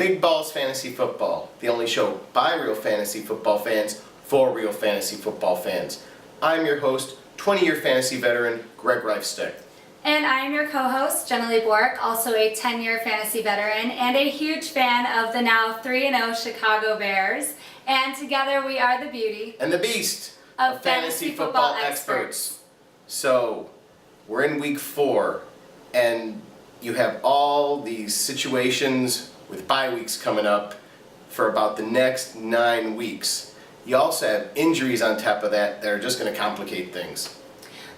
Big Balls Fantasy Football, the only show by real fantasy football fans for real fantasy football fans. I'm your host, 20-year fantasy veteran, Greg Reifsteck. And I'm your co-host, Jenilee Borek, also a 10-year fantasy veteran and a huge fan of the now 3-0 Chicago Bears. And together we are the beauty and the beast of fantasy football experts. So, we're in week 4, and you have all these situations with bye weeks coming up for about the next 9 weeks. You also have injuries on top of that that are just going to complicate things.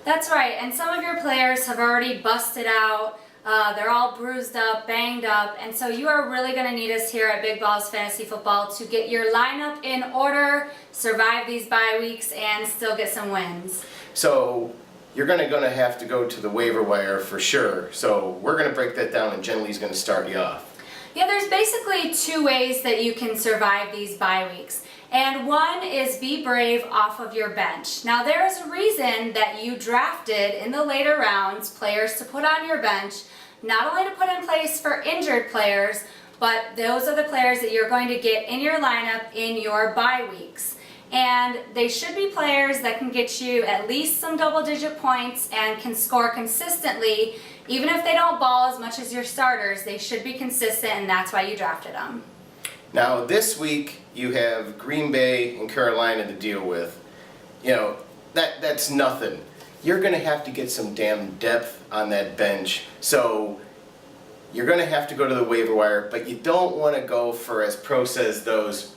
That's right, and some of your players have already busted out. They're all bruised up, banged up, and so you are really going to need us here at Big Balls Fantasy Football to get your lineup in order, survive these bye weeks, and still get some wins. So you're going to have to go to the waiver wire for sure. So we're going to break that down, and Jenilee's going to start you off. Yeah, there's basically 2 ways that you can survive these bye weeks. And one is be brave off of your bench. Now there is a reason that you drafted in the later rounds players to put on your bench, not only to put in place for injured players, but those are the players that you're going to get in your lineup in your bye weeks. And they should be players that can get you at least some double-digit points and can score consistently. Even if they don't ball as much as your starters, they should be consistent, and that's why you drafted them. Now this week you have Green Bay and Carolina to deal with. You know, that's nothing. You're going to have to get some damn depth on that bench. So you're going to have to go to the waiver wire, but you don't want to go for, as Pro says, those,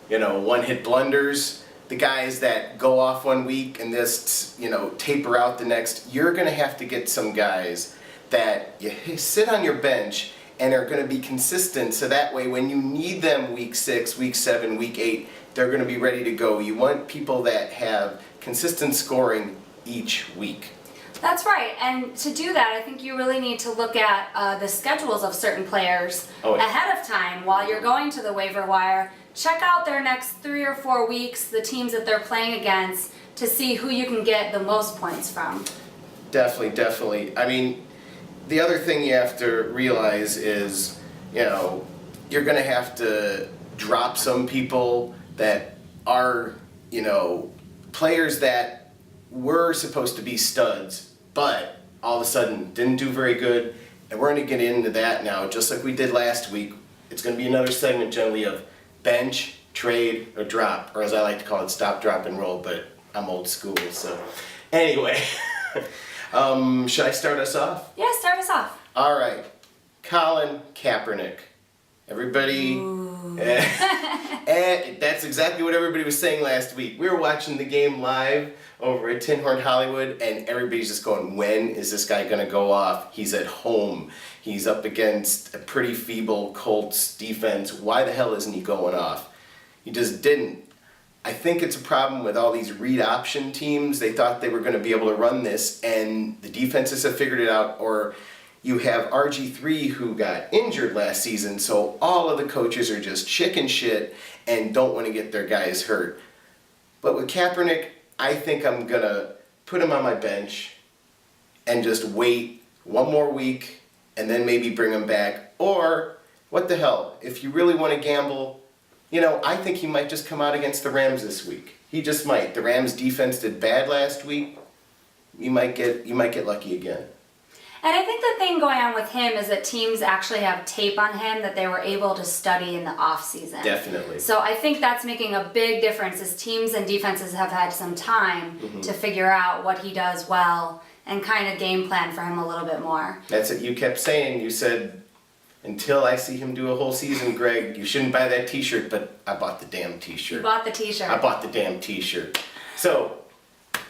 one-hit blunders. The guys that go off one week and just, taper out the next. You're going to have to get some guys that you sit on your bench and are going to be consistent, so that way when you need them week 6, week 7, week 8, they're going to be ready to go. You want people that have consistent scoring each week. That's right, and to do that, I think you really need to look at the schedules of certain players ahead of time while you're going to the waiver wire. Check out their next 3 or 4 weeks, the teams that they're playing against, to see who you can get the most points from. Definitely. I mean, the other thing you have to realize is, you're going to have to drop some people that are, players that were supposed to be studs, but all of a sudden didn't do very good. And we're going to get into that now, just like we did last week. It's going to be another segment, generally, of bench, trade, or drop, or as I like to call it, stop, drop, and roll, but I'm old school, so anyway. Should I start us off? Yeah, start us off. All right. Colin Kaepernick. Everybody, that's exactly what everybody was saying last week. We were watching the game live over at Tin Horn Hollywood, and everybody's just going, when is this guy going to go off? He's at home. He's up against a pretty feeble Colts defense. Why the hell isn't he going off? He just didn't. I think it's a problem with all these read option teams. They thought they were going to be able to run this, and the defenses have figured it out. Or you have RG3 who got injured last season, so all of the coaches are just chicken shit and don't want to get their guys hurt. But with Kaepernick, I think I'm going to put him on my bench and just wait 1 more week and then maybe bring him back. Or, what the hell, if you really want to gamble, I think he might just come out against the Rams this week. He just might. The Rams defense did bad last week. You might get lucky again. And I think the thing going on with him is that teams actually have tape on him that they were able to study in the off-season. Definitely. So I think that's making a big difference as teams and defenses have had some time to figure out what he does well and kind of game plan for him a little bit more. That's what you kept saying. You said, until I see him do a whole season, Greg, you shouldn't buy that t-shirt, but I bought the damn t-shirt. You bought the t-shirt. I bought the damn t-shirt. So,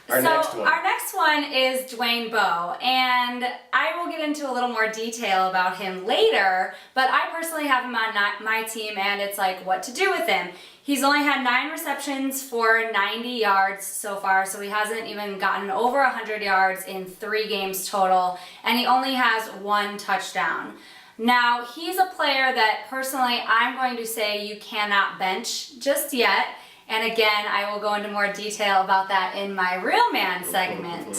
our next one is DWAYNE, and I will get into a little more detail about him later, but I personally have him on my team, and it's like what to do with him. He's only had 9 receptions for 90 yards so far, so he hasn't even gotten over 100 yards in 3 games total, and he only has 1 touchdown. Now, he's a player that personally I'm going to say you cannot bench just yet. And again, I will go into more detail about that in my Real Man segment.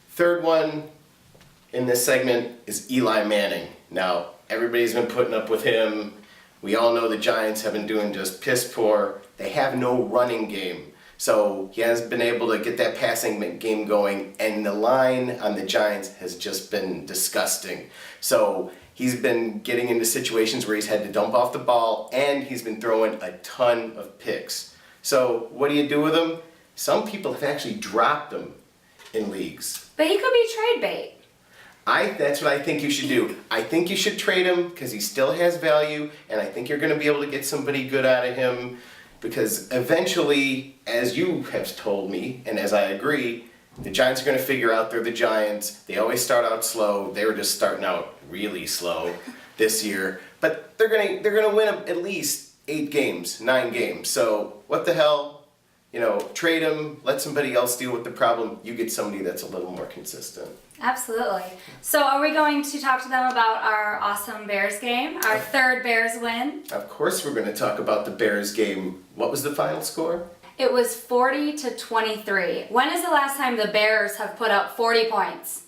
Third one in this segment is Eli Manning. Now, Everybody's been putting up with him. We all know the Giants have been doing just piss poor. They have no running game. So he has been able to get that passing game going, and the line on the Giants has just been disgusting. So he's been getting into situations where he's had to dump off the ball, and he's been throwing a ton of picks. So what do you do with him? Some people have actually dropped him in leagues. But he could be trade bait. That's what I think you should do. I think you should trade him because he still has value, and I think you're going to be able to get somebody good out of him. Because eventually, as you have told me, and as I agree, the Giants are going to figure out they're the Giants. They always start out slow. They were just starting out really slow this year. But they're going to win at least 8 games, 9 games. So what the hell? You know, trade him, let somebody else deal with the problem. You get somebody that's a little more consistent. Absolutely. So are we going to talk to them about our awesome Bears game, our third Bears win? Of course we're going to talk about the Bears game. What was the final score? It was 40-23. When is the last time the Bears have put up 40 points?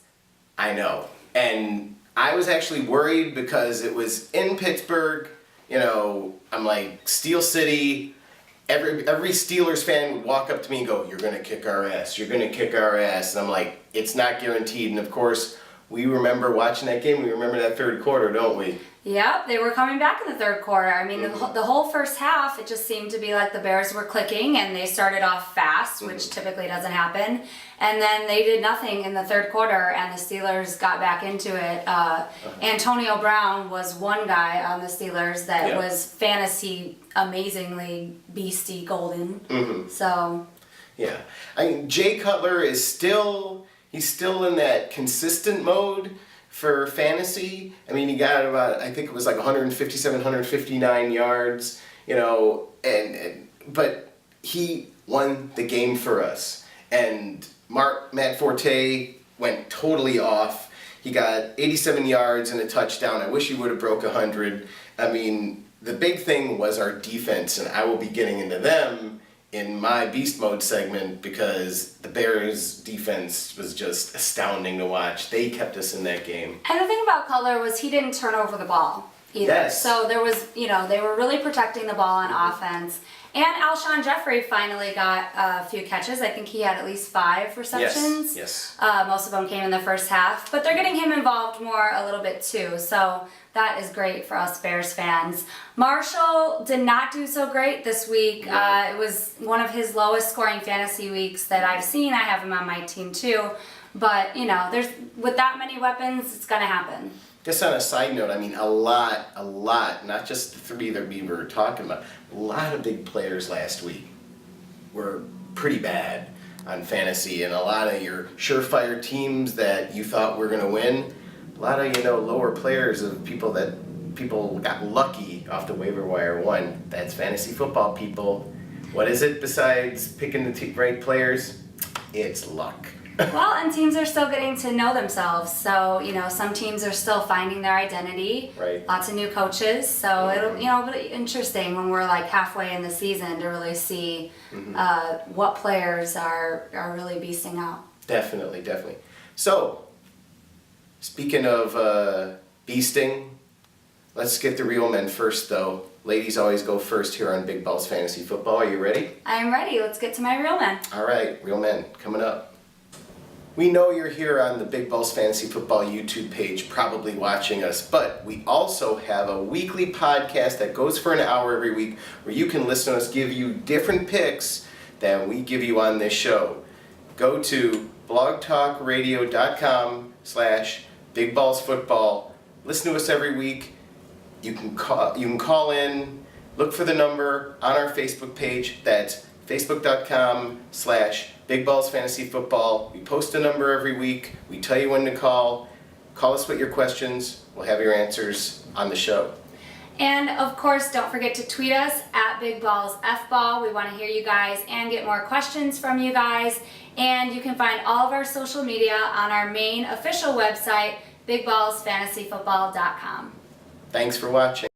I know. And I was actually worried because it was in Pittsburgh. You know, I'm like, Steel City. Every Steelers fan would walk up to me and go, "You're going to kick our ass. You're going to kick our ass." And I'm like, it's not guaranteed. And of course, we remember watching that game. We remember that third quarter, don't we? Yep, they were coming back in the third quarter. I mean, the whole first half, it just seemed to be like the Bears were clicking, and they started off fast, which typically doesn't happen. And then they did nothing in the third quarter, and the Steelers got back into it. Antonio Brown was one guy on the Steelers that was fantasy amazingly beastie golden. So. Yeah. I mean, Jay Cutler is he's still in that consistent mode for fantasy. I mean, he got about, I think it was like 157, 159 yards, you know, but he won the game for us. And Matt Forte went totally off. He got 87 yards and a touchdown. I wish he would have broke 100. I mean, the big thing was our defense, and I will be getting into them in my Beast Mode segment because the Bears' defense was just astounding to watch. They kept us in that game. And the thing about Cutler was he didn't turn over the ball either. Yes. So there was, you know, they were really protecting the ball on offense. And Alshon Jeffrey finally got a few catches. I think he had at least 5 receptions. Yes. Most of them came in the first half. But they're getting him involved more a little bit too. So that is great for us Bears fans. Marshall did not do so great this week. It was one of his lowest scoring fantasy weeks that I've seen. I have him on my team too. But, you know, with that many weapons, it's going to happen. Just on a side note, I mean, a lot, not just the 3 that we were talking about, a lot of big players last week were pretty bad on fantasy, and a lot of your surefire teams that you thought were going to win, a lot of, you know, lower players of people got lucky off the waiver wire won. That's fantasy football, people. What is it besides picking the right players? It's luck. Well, and teams are still getting to know themselves. So, you know, some teams are still finding their identity. Right. Lots of new coaches. So it'll, you know, be interesting when we're like halfway in the season to really see what players are really beasting out. Definitely. So, speaking of beasting, let's get the real men first, though. Ladies always go first here on Big Balls Fantasy Football. Are you ready? I'm ready. Let's get to my real men. All right, real men, coming up. We know you're here on the Big Balls Fantasy Football YouTube page, probably watching us, but we also have a weekly podcast that goes for an hour every week where you can listen to us give you different picks than we give you on this show. Go to blogtalkradio.com/bigballsfootball. Listen to us every week. You can call in, look for the number on our Facebook page. That's facebook.com/bigballsfantasyfootball. We post a number every week. We tell you when to call. Call us with your questions. We'll have your answers on the show. And of course, don't forget to tweet us at BigBallsFBall. We want to hear you guys and get more questions from you guys. And you can find all of our social media on our main official website, bigballsfantasyfootball.com. Thanks for watching.